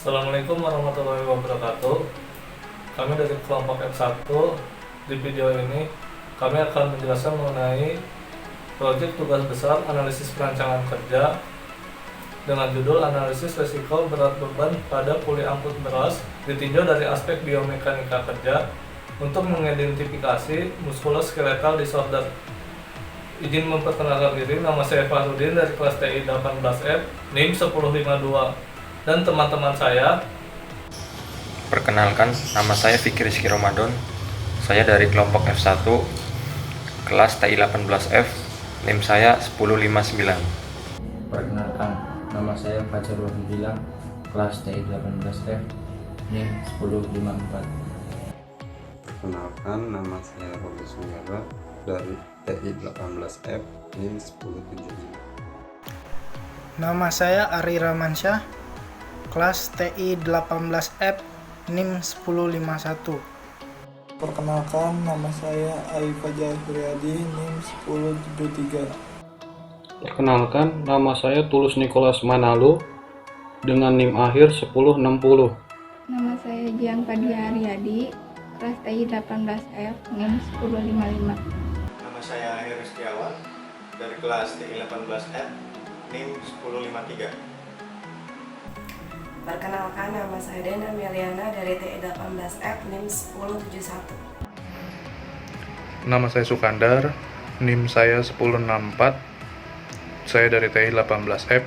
Assalamualaikum warahmatullahi wabarakatuh. Kami dari kelompok F1. Di video ini kami akan menjelaskan mengenai proyek tugas besar analisis perancangan kerja dengan judul analisis resiko berat beban pada kuli angkut beras ditinjau dari aspek biomekanika kerja untuk mengidentifikasi muskuloskeletal disorder. Izin memperkenalkan diri, nama saya Fahrudin dari kelas TI 18F, NIM 1052. Dan teman-teman saya. Perkenalkan, nama saya Fikri Rizky Ramadan. Saya dari kelompok F1, kelas TI 18F, NIM saya 1059. Perkenalkan, nama saya Fajar Wahyudilang, kelas TI 18F, NIM 1054. Perkenalkan, nama saya Robi Sungara dari TI 18F, NIM 1075. Nama saya Ari Ramansyah, kelas TI 18F, NIM 1051. Perkenalkan, nama saya Fajar Suryadi, NIM 1073. Perkenalkan, nama saya Tulus Nikolas Manalo dengan NIM akhir 1060. Nama saya Jian Fadia Aryadi, kelas TI 18F, NIM 1055. Nama saya Heru Setiawan dari kelas TI 18F, NIM 1053. Perkenalkan, nama saya Dena Meliana dari TI 18F, NIM 1071. Nama saya Sukandar, NIM saya 1064. Saya dari TI 18F.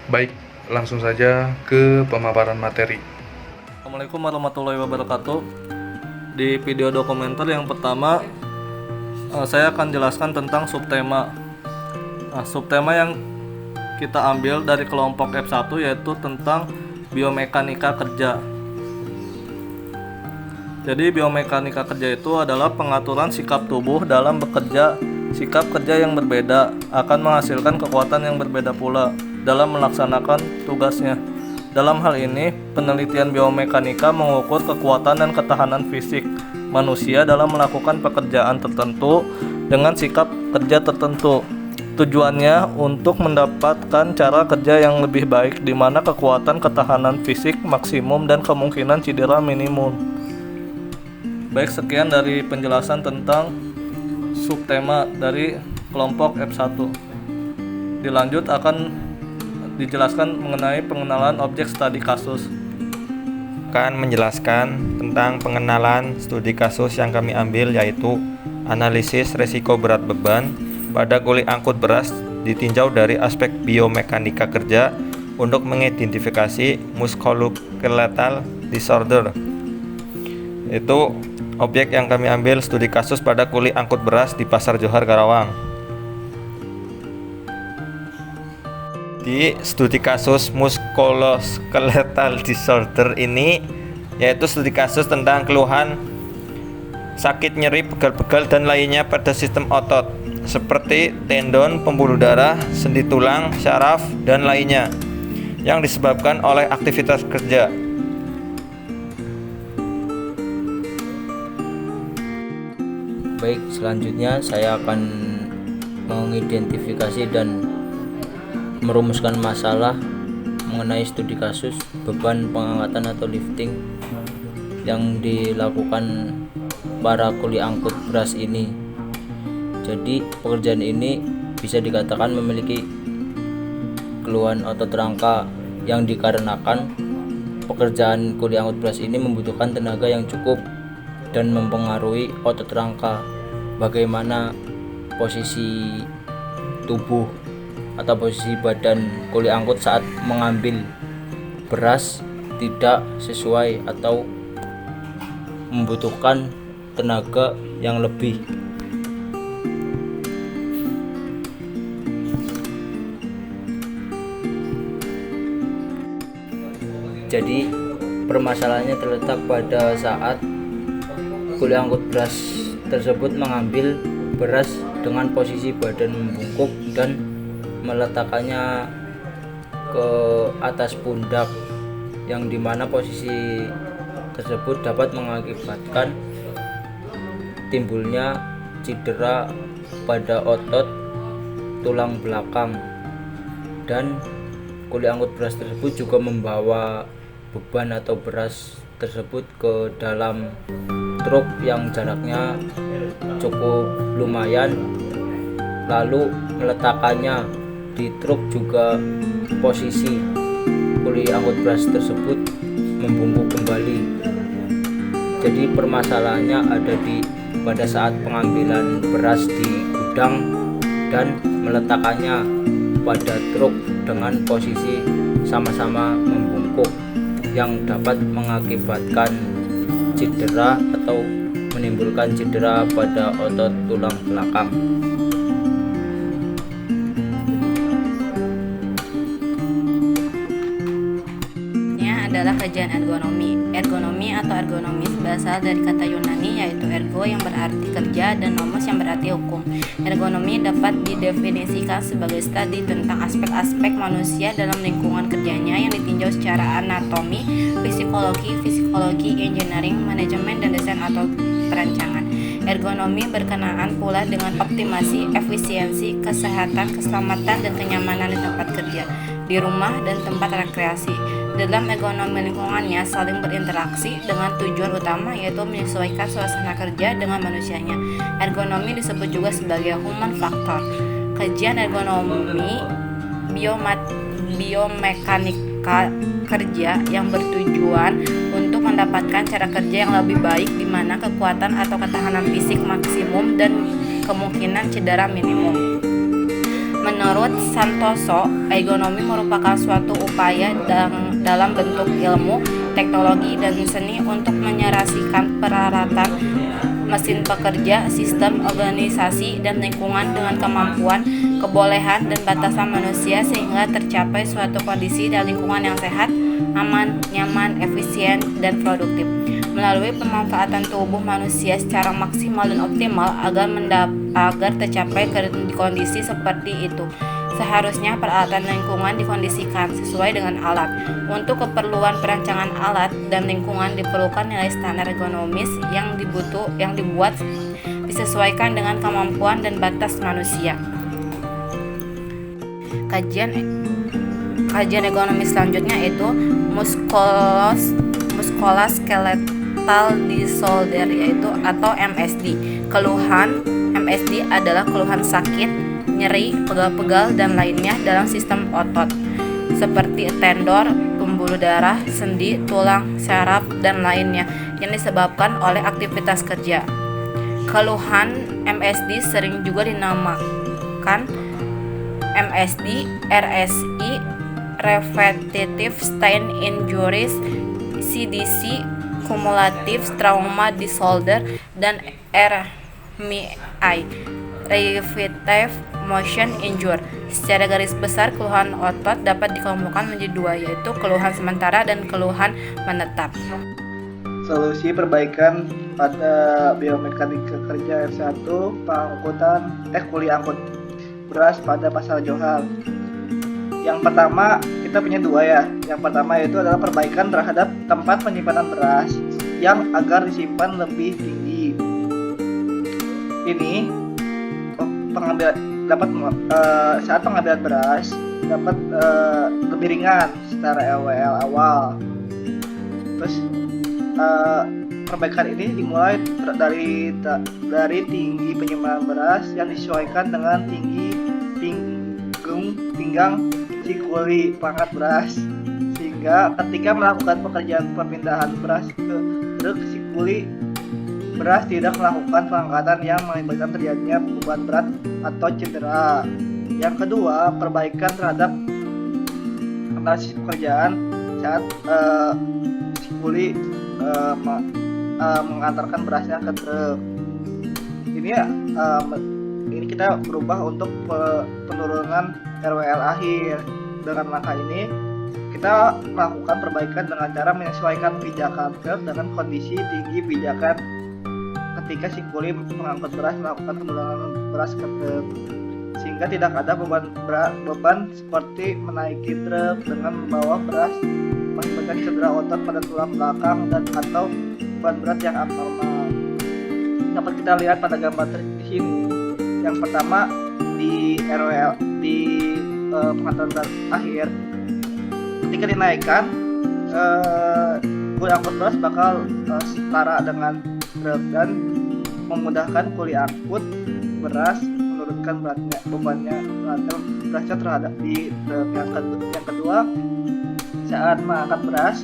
Baik, langsung saja ke pemaparan materi. Assalamualaikum warahmatullahi wabarakatuh. Di video dokumenter yang pertama, saya akan jelaskan tentang subtema. Subtema yang kita ambil dari kelompok F1 yaitu tentang biomekanika kerja. Jadi biomekanika kerja itu adalah pengaturan sikap tubuh dalam bekerja. Sikap kerja yang berbeda akan menghasilkan kekuatan yang berbeda pula dalam melaksanakan tugasnya. Dalam hal ini, penelitian biomekanika mengukur kekuatan dan ketahanan fisik manusia dalam melakukan pekerjaan tertentu dengan sikap kerja tertentu. Tujuannya untuk mendapatkan cara kerja yang lebih baik di mana kekuatan ketahanan fisik maksimum dan kemungkinan cedera minimum. Baik, sekian dari penjelasan tentang subtema dari kelompok F1. Dilanjut akan dijelaskan mengenai pengenalan objek studi kasus. Akan menjelaskan tentang pengenalan studi kasus yang kami ambil, yaitu analisis resiko berat beban pada kuli angkut beras ditinjau dari aspek biomekanika kerja untuk mengidentifikasi musculoskeletal disorder. Itu objek yang kami ambil studi kasus pada kuli angkut beras di Pasar Johar, Karawang. Di studi kasus musculoskeletal disorder ini yaitu studi kasus tentang keluhan sakit, nyeri, pegal-pegal dan lainnya pada sistem otot seperti tendon, pembuluh darah, sendi tulang, syaraf dan lainnya yang disebabkan oleh aktivitas kerja. Baik, selanjutnya saya akan mengidentifikasi dan merumuskan masalah mengenai studi kasus beban pengangkatan atau lifting yang dilakukan para kuli angkut beras ini. Jadi pekerjaan ini bisa dikatakan memiliki keluhan otot rangka yang dikarenakan pekerjaan kuli angkut beras ini membutuhkan tenaga yang cukup dan mempengaruhi otot rangka. Bagaimana posisi tubuh atau posisi badan kuli angkut saat mengambil beras tidak sesuai atau membutuhkan tenaga yang lebih. Jadi permasalahannya terletak pada saat kuli angkut beras tersebut mengambil beras dengan posisi badan membungkuk dan meletakkannya ke atas pundak, yang dimana posisi tersebut dapat mengakibatkan timbulnya cedera pada otot tulang belakang. Dan kuli angkut beras tersebut juga membawa beban atau beras tersebut ke dalam truk yang jaraknya cukup lumayan, lalu meletakkannya di truk. Juga posisi kuli angkut beras tersebut membungkuk kembali. Jadi permasalahannya ada pada saat pengambilan beras di gudang dan meletakkannya pada truk dengan posisi sama-sama membungkuk, yang dapat mengakibatkan cedera atau menimbulkan cedera pada otot tulang belakang. Adalah kajian ergonomi. Ergonomi atau ergonomis berasal dari kata Yunani yaitu ergo yang berarti kerja dan nomos yang berarti hukum. Ergonomi dapat didefinisikan sebagai studi tentang aspek-aspek manusia dalam lingkungan kerjanya yang ditinjau secara anatomi, psikologi, engineering, manajemen, dan desain atau perancangan. Ergonomi berkenaan pula dengan optimasi, efisiensi, kesehatan, keselamatan, dan kenyamanan di tempat kerja, di rumah, dan tempat rekreasi. Dalam ergonomi lingkungannya saling berinteraksi dengan tujuan utama yaitu menyesuaikan suasana kerja dengan manusianya. Ergonomi disebut juga sebagai human factor. Kajian ergonomi biomekanika kerja yang bertujuan untuk mendapatkan cara kerja yang lebih baik di mana kekuatan atau ketahanan fisik maksimum dan kemungkinan cedera minimum. Menurut Santoso, ergonomi merupakan suatu upaya dalam bentuk ilmu, teknologi, dan seni untuk menyerasikan peralatan, mesin pekerja, sistem, organisasi, dan lingkungan dengan kemampuan, kebolehan, dan batasan manusia sehingga tercapai suatu kondisi dan lingkungan yang sehat, aman, nyaman, efisien, dan produktif. Melalui pemanfaatan tubuh manusia secara maksimal dan optimal agar tercapai kondisi seperti itu. Seharusnya peralatan lingkungan dikondisikan sesuai dengan alat. Untuk keperluan perancangan alat dan lingkungan diperlukan nilai standar ergonomis yang dibuat disesuaikan dengan kemampuan dan batas manusia. Kajian ergonomi selanjutnya yaitu musculoskeletal disorder yaitu atau MSD. Keluhan MSD adalah keluhan sakit, nyeri, pegal-pegal, dan lainnya dalam sistem otot seperti tendon, pembuluh darah, sendi, tulang, saraf, dan lainnya yang disebabkan oleh aktivitas kerja. Keluhan MSD sering juga dinamakan MSD, RSI, Repetitive Strain Injuries, CDC, Cumulative Trauma Disorder, dan RMI, Repetitive Motion Injury. Secara garis besar, keluhan otot dapat dikelompokkan menjadi dua, yaitu keluhan sementara dan keluhan menetap. Solusi perbaikan pada biomekanika kerja R1 kuli angkut beras pada pasar Johar. Yang pertama, kita punya dua ya. Yang pertama yaitu adalah perbaikan terhadap tempat penyimpanan beras yang agar disimpan lebih tinggi. Ini saat pengambilan beras dapat lebih ringan secara LWL awal. Terus perbaikan ini dimulai dari tinggi penyimpanan beras yang disesuaikan dengan tinggi pinggang si kuli pangkat beras, sehingga ketika melakukan pekerjaan perpindahan beras ke truk, si kuli beras tidak melakukan pengangkatan yang mengakibatkan terjadinya beban berat atau cedera. Yang kedua, perbaikan terhadap analisis pekerjaan saat si kuli mengantarkan berasnya ke truk. Ini kita berubah untuk penurunan RWL akhir. Dengan langkah ini kita melakukan perbaikan dengan cara menyesuaikan pijakan truk dengan kondisi tinggi pijakan ketika si kuli mengangkut beras melakukan penurunan beras ke truk, sehingga tidak ada beban seperti menaiki truk dengan membawa beras mengakibatkan cedera otot pada tulang belakang dan atau beban berat yang abnormal. Dapat kita lihat pada gambar di sini. Yang pertama di RWL pengaturan berat akhir, ketika dinaikkan kuli angkut beras bakal setara dengan truk dan memudahkan kuli angkut beras menurunkan bebannya berasnya terhadap di truk. Yang kedua, saat mengangkat beras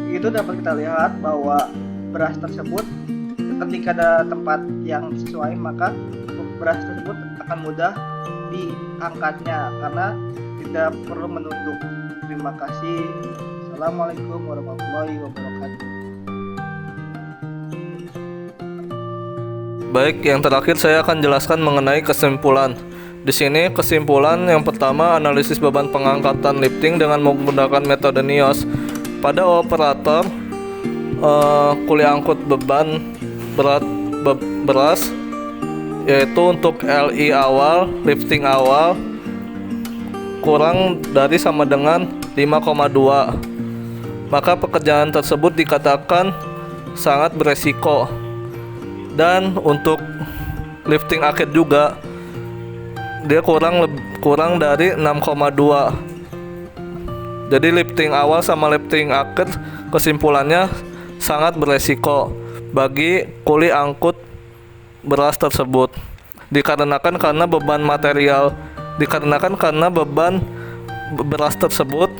itu dapat kita lihat bahwa beras tersebut ketika ada tempat yang sesuai maka beras tersebut akan mudah diangkatnya karena tidak perlu menunduk. Terima kasih. Assalamualaikum warahmatullahi wabarakatuh. Baik, yang terakhir saya akan jelaskan mengenai kesimpulan. Di sini kesimpulan yang pertama, analisis beban pengangkatan lifting dengan menggunakan metode NIOS. Pada operator kuli angkut beban berat beras, yaitu untuk LI awal, lifting awal kurang dari sama dengan 5,2, maka pekerjaan tersebut dikatakan sangat beresiko. Dan untuk lifting akhir juga dia kurang dari 6,2. Jadi lifting awal sama lifting akhir kesimpulannya sangat beresiko bagi kuli angkut beras tersebut. Dikarenakan karena beban beras tersebut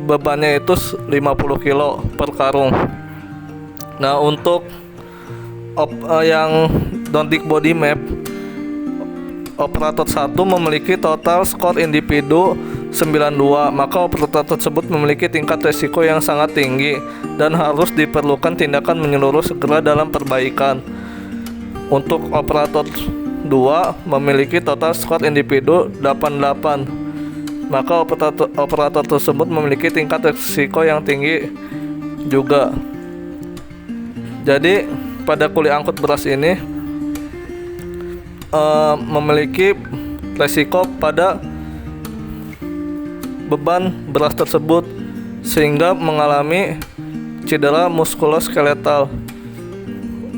bebannya itu 50 kilo per karung. Nah, untuk yang Dondik Body Map, operator 1 memiliki total skor individu 92, maka operator tersebut memiliki tingkat resiko yang sangat tinggi dan harus diperlukan tindakan menyeluruh segera dalam perbaikan. Untuk operator 2 memiliki total skor individu 88, maka operator tersebut memiliki tingkat resiko yang tinggi juga. Jadi pada kuli angkut beras ini memiliki resiko pada beban beras tersebut sehingga mengalami cedera muskuloskeletal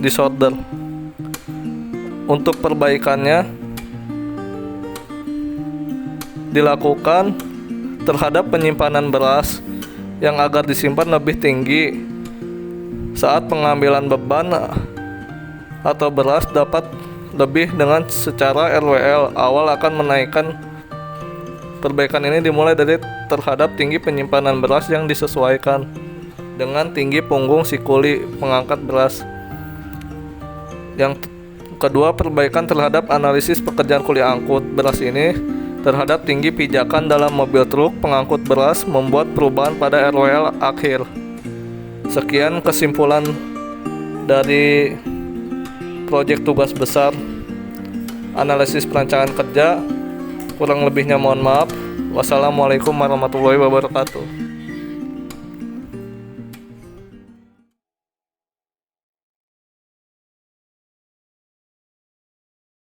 disorder. Untuk perbaikannya dilakukan terhadap penyimpanan beras yang agar disimpan lebih tinggi saat pengambilan beban atau beras dapat lebih dengan secara RWL. Awal akan menaikkan perbaikan ini dimulai dari terhadap tinggi penyimpanan beras yang disesuaikan dengan tinggi punggung si kuli pengangkat beras. Yang kedua, perbaikan terhadap analisis pekerjaan kuli angkut beras ini terhadap tinggi pijakan dalam mobil truk pengangkut beras membuat perubahan pada RWL akhir. Sekian kesimpulan dari proyek tugas besar analisis perancangan kerja. Kurang lebihnya mohon maaf. Wassalamualaikum warahmatullahi wabarakatuh.